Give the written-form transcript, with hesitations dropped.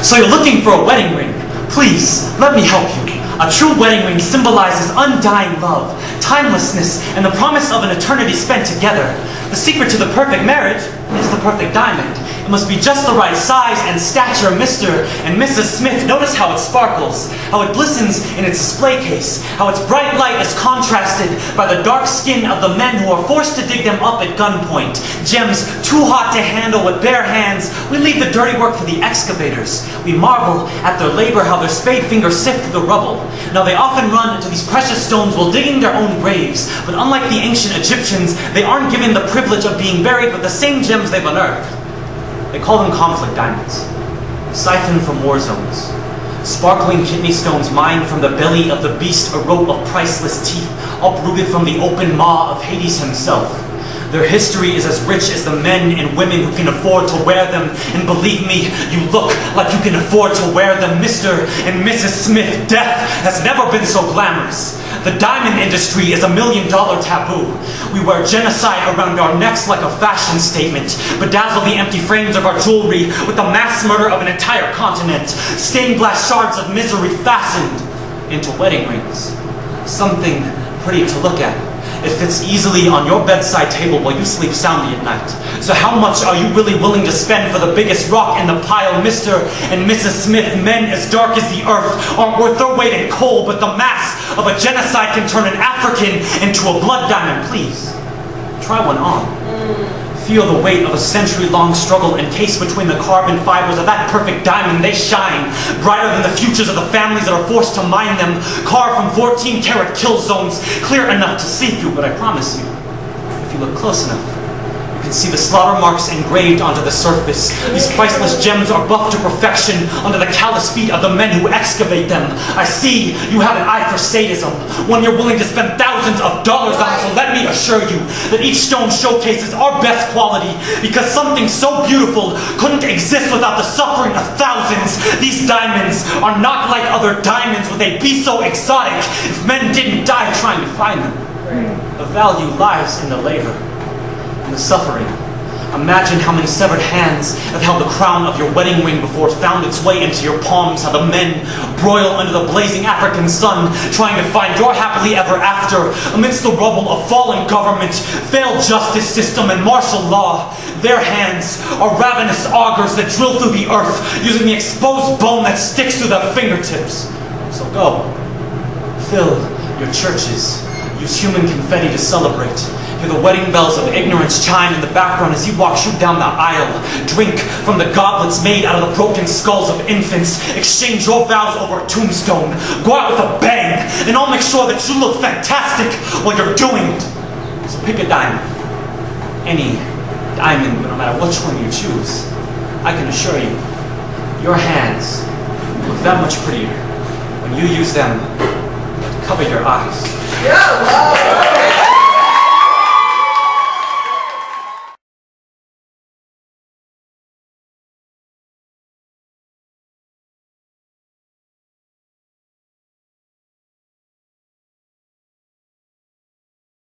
So you're looking for a wedding ring. Please, let me help you. A true wedding ring symbolizes undying love, timelessness, and the promise of an eternity spent together. The secret to the perfect marriage is the perfect diamond. It must be just the right size and stature. Mr. and Mrs. Smith, notice how it sparkles, how it glistens in its display case, how its bright light is contrasted by the dark skin of the men who are forced to dig them up at gunpoint. Gems too hot to handle with bare hands. We leave the dirty work for the excavators. We marvel at their labor, how their spade fingers sift through the rubble. Now they often run into these precious stones while digging their own graves, but unlike the ancient Egyptians, they aren't given the privilege of being buried with the same gems they've unearthed. They call them conflict diamonds, siphoned from war zones. Sparkling kidney stones mined from the belly of the beast, a row of priceless teeth, uprooted from the open maw of Hades himself. Their history is as rich as the men and women who can afford to wear them, and believe me, you look like you can afford to wear them. Mr. and Mrs. Smith, death has never been so glamorous. The diamond industry is $1 million taboo. We wear genocide around our necks like a fashion statement, bedazzle the empty frames of our jewelry with the mass murder of an entire continent, stained glass shards of misery fastened into wedding rings. Something pretty to look at. It fits easily on your bedside table while you sleep soundly at night. So how much are you really willing to spend for the biggest rock in the pile? Mr. and Mrs. Smith, men as dark as the earth aren't worth their weight in coal, but the mass of a genocide can turn an African into a blood diamond. Please, try one on. Feel the weight of a century-long struggle encased between the carbon fibers of that perfect diamond. They shine brighter than the futures of the families that are forced to mine them, carved from 14-karat kill zones, clear enough to see through. But I promise you, if you look close enough, you can see the slaughter marks engraved onto the surface. These priceless gems are buffed to perfection under the callous feet of the men who excavate them. I see you have an eye for sadism, one you're willing to spend thousands of dollars on. So let me assure you that each stone showcases our best quality, because something so beautiful couldn't exist without the suffering of thousands. These diamonds are not like other diamonds. Would they be so exotic if men didn't die trying to find them? The value lies in the labor and the suffering. Imagine how many severed hands have held the crown of your wedding ring before it found its way into your palms, how the men broil under the blazing African sun, trying to find your happily ever after amidst the rubble of fallen government, failed justice system, and martial law. Their hands are ravenous augers that drill through the earth, using the exposed bone that sticks through their fingertips. So go, fill your churches, use human confetti to celebrate. Hear the wedding bells of ignorance chime in the background as you walk down the aisle. Drink from the goblets made out of the broken skulls of infants. Exchange your vows over a tombstone. Go out with a bang, and I'll make sure that you look fantastic while you're doing it. So pick a diamond. Any diamond, no matter which one you choose. I can assure you, your hands look that much prettier when you use them to cover your eyes. Yeah, wow.